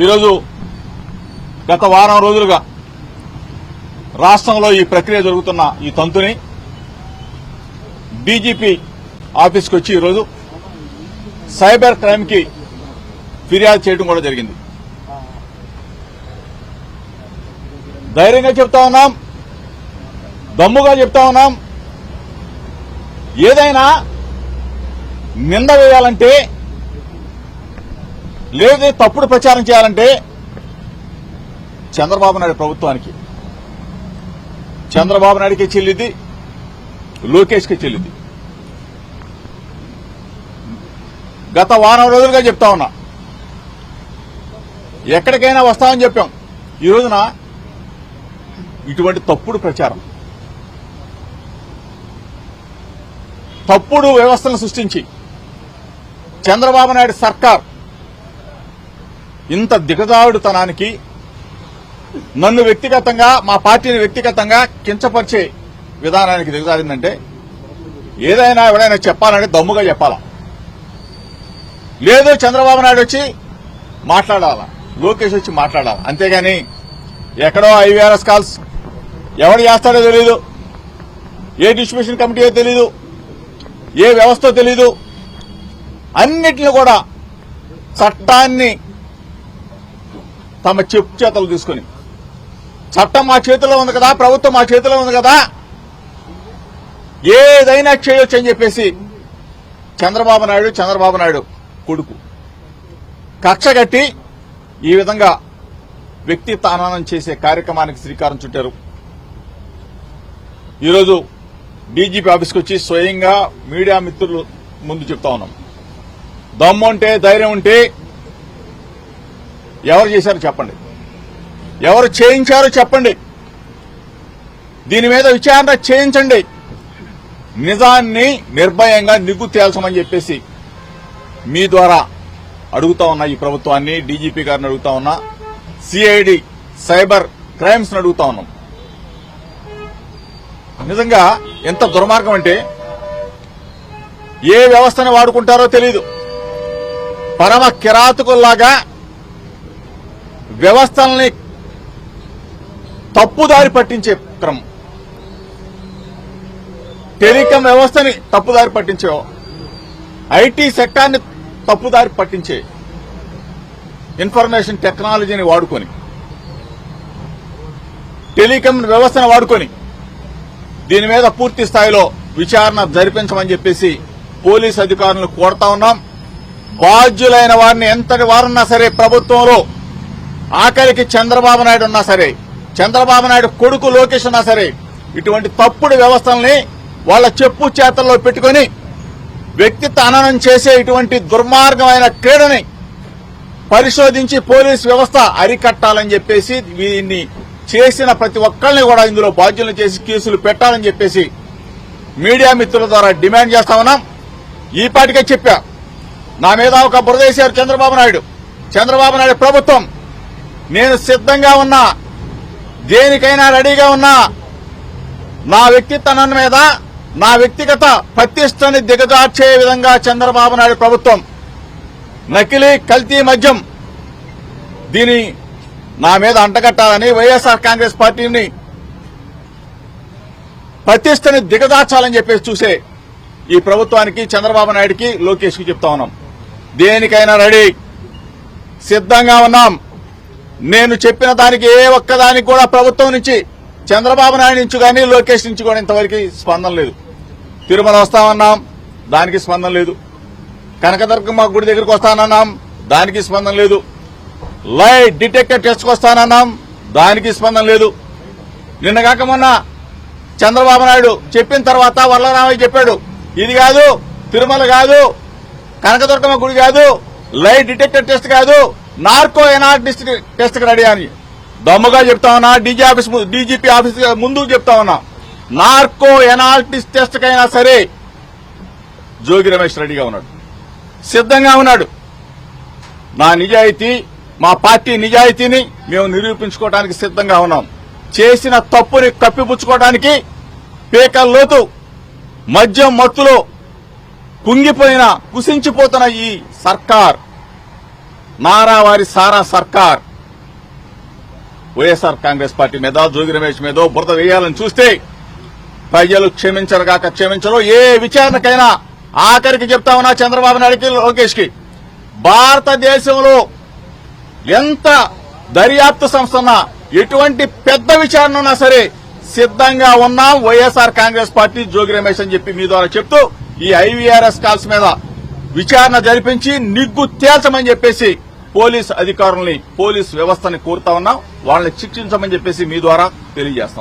ఈరోజు గత వారం రోజులుగా రాష్ట్రంలో ఈ ప్రక్రియ జరుగుతున్న ఈ తంతుని డీజీపీ ఆఫీస్కి వచ్చి ఈరోజు సైబర్ క్రైమ్ కి ఫిర్యాదు చేయడం కూడా జరిగింది. ధైర్యంగా చెప్తా ఉన్నాం, దమ్ముగా చెప్తా ఉన్నాం. ఏదైనా నింద వేయాలంటే లేదా తప్పుడు ప్రచారం చేయాలంటే చంద్రబాబు నాయుడు ప్రభుత్వానికి, చంద్రబాబు నాయుడికి చెల్లింది, లోకేష్కి చెల్లింది. గత వారం రోజులుగా చెప్తా ఉన్నా, ఎక్కడికైనా వస్తామని చెప్పాం. ఈ రోజున ఇటువంటి తప్పుడు ప్రచారం, తప్పుడు వ్యవస్థను సృష్టించి చంద్రబాబు నాయుడు సర్కార్ ఇంత దిగజారుడుతనానికి, నన్ను వ్యక్తిగతంగా, మా పార్టీని వ్యక్తిగతంగా కించపరిచే విధానానికి దిగజారిందంటే ఏదైనా ఎవడైనా చెప్పాలంటే దమ్ముగా చెప్పాలా, లేదు చంద్రబాబు నాయుడు వచ్చి మాట్లాడాలా, లోకేష్ వచ్చి మాట్లాడాలా. అంతేగాని ఎక్కడో ఐవీఆర్ఎస్ కాల్స్ ఎవడు చేస్తాడో తెలీదు, ఏ డిస్ట్రిబ్యూషన్ కమిటీయో తెలీదు, ఏ వ్యవస్థో తెలీదు, అన్నిటిని కూడా చట్టాన్ని తమ చెప్పు చేతలు తీసుకుని, చట్టం మా చేతిలో ఉంది కదా, ప్రభుత్వం మా చేతిలో ఉంది కదా, ఏదైనా చేయొచ్చు అని చెప్పేసి చంద్రబాబు నాయుడు కొడుకు కక్ష కట్టి ఈ విధంగా వ్యక్తిత్వ హననం చేసే కార్యక్రమానికి శ్రీకారం చుట్టారు. ఈరోజు డీజీపీ ఆఫీస్కి వచ్చి స్వయంగా మీడియా మిత్రులు ముందు చెప్తా ఉన్నాం, దమ్ము ఉంటే, ధైర్యం ఉంటే ఎవరు చేశారో చెప్పండి, ఎవరు చేయించారో చెప్పండి, దీని మీద విచారణ చేయించండి, నిజాన్ని నిర్భయంగా నిగ్గు తేల్చమని చెప్పేసి మీ ద్వారా అడుగుతా ఉన్నా. ఈ ప్రభుత్వాన్ని, డీజీపీ గారిని అడుగుతా ఉన్నా, సిఐడి సైబర్ క్రైమ్స్ ని అడుగుతా ఉన్నాం. నిజంగా ఎంత దుర్మార్గం అంటే ఏ వ్యవస్థను వాడుకుంటారో తెలీదు, పరమ కిరాతకుల్లాగా వ్యవస్థల్ని తప్పుదారి పట్టించే క్రమం, టెలికాం వ్యవస్థని తప్పుదారి పట్టించే, ఐటీ సెక్టార్ని తప్పుదారి పట్టించే ఇన్ఫర్మేషన్ టెక్నాలజీని వాడుకొని, టెలికాం వ్యవస్థను వాడుకొని దీని మీద పూర్తి స్థాయిలో విచారణ జరిపించమని చెప్పేసి పోలీసు అధికారులను కోరుతా ఉన్నాం. బాధ్యులైన వారిని, ఎంతటి వారున్నా సరే ప్రభుత్వంలో, ఆఖరికి చంద్రబాబు నాయుడు ఉన్నా సరే, చంద్రబాబు నాయుడు కొడుకు లోకేష్ ఉన్నా సరే, ఇటువంటి తప్పుడు వ్యవస్థల్ని వాళ్ళ చెప్పు చేతల్లో పెట్టుకుని వ్యక్తిత్వ హననం చేసే ఇటువంటి దుర్మార్గమైన క్రీడని పరిశోధించి పోలీసు వ్యవస్థ అరికట్టాలని చెప్పేసి, దీన్ని చేసిన ప్రతి ఒక్కరిని కూడా ఇందులో బాధ్యులను చేసి కేసులు పెట్టాలని చెప్పేసి మీడియా మిత్రుల ద్వారా డిమాండ్ చేస్తా ఉన్నాం. ఈ పాటికే చెప్పా, నా మీద ఒక బురదేశారు చంద్రబాబు నాయుడు ప్రభుత్వం. నేను సిద్ధంగా ఉన్నా, దేనికైనా రెడీగా ఉన్నా. నా వ్యక్తిత్వం మీద, నా వ్యక్తిగత ప్రతిష్టని దిగజార్చే విధంగా చంద్రబాబు నాయుడు ప్రభుత్వం నకిలీ కల్తీ మద్యం దీని నా మీద అంటగట్టాలని, వైఎస్ఆర్ కాంగ్రెస్ పార్టీని ప్రతిష్టని దిగజార్చాలని చెప్పేసి చూసే ఈ ప్రభుత్వానికి, చంద్రబాబు నాయుడికి, లోకేష్ కి చెప్తా ఉన్నాం, దేనికైనా రెడీ, సిద్ధంగా ఉన్నాం. నేను చెప్పిన దానికి ఏ ఒక్కదానికి కూడా ప్రభుత్వం నుంచి, చంద్రబాబు నాయుడు నుంచి కానీ, లోకేష్ నుంచి కూడా ఇంతవరకు స్పందన లేదు. తిరుమల వస్తామన్నాం, దానికి స్పందన లేదు. కనకదుర్గమ్మ గుడి దగ్గరికి వస్తానన్నాం, దానికి స్పందన లేదు. లైట్ డిటెక్టర్ టెస్ట్కి వస్తానన్నాం, దానికి స్పందన లేదు. నిన్నగాక మొన్న చంద్రబాబు నాయుడు చెప్పిన తర్వాత వరలరామయ్య చెప్పాడు, ఇది కాదు, తిరుమల కాదు, కనకదుర్గమ్మ గుడి కాదు, లైట్ డిటెక్టర్ టెస్ట్ కాదు, నార్కో ఎనాలిసిస్ టెస్ట్ కి రెడీ అని దమ్ముగా చెప్తా ఉన్నా. డీజీపీ ఆఫీస్ ముందు చెప్తా ఉన్నా, నార్కో ఎనాలిసిస్ టెస్ట్ కైనా సరే జోగి రమేష్ రెడీగా ఉన్నాడు, సిద్ధంగా ఉన్నాడు. నా నిజాయితీ, మా పార్టీ నిజాయితీని మేము నిరూపించుకోవడానికి సిద్ధంగా ఉన్నాం. చేసిన తప్పుని కప్పిపుచ్చుకోవడానికి పేకల్లోతు మద్యం మత్తులో కుంగిపోయిన, కుసించిపోతున్న ఈ సర్కార్ నారావారి సారా సర్కార్ వైఎస్ఆర్ కాంగ్రెస్ పార్టీ మీద జోగి రమేష్ మీద బురద వేయాలని చూస్తే ప్రజలు క్షమించరుగాక క్షమించరు. ఏ విచారణకైనా ఆఖరికి చెప్తా ఉన్నా చంద్రబాబు నాయుడుకి లోకేష్ కి భారతదేశంలో ఎంత దర్యాప్తు సంస్థ ఉన్నా ఎటువంటి పెద్ద విచారణ ఉన్నా సరే సిద్దంగా ఉన్నాం వైఎస్ఆర్ కాంగ్రెస్ పార్టీ జోగి రమేష్ అని చెప్పి మీ ద్వారా చెప్తూ ఈ ఐవీఆర్ఎస్ కాల్స్ మీద విచారణ జరిపించి నిగ్గు తేల్చమని చెప్పేసి పోలీస్ అధికారుల్ని పోలీస్ వ్యవస్థని కోరుతా ఉన్నాం. వాళ్ళని శిక్షించమని చెప్పేసి మీ ద్వారా తెలియజేస్తా ఉన్నాం.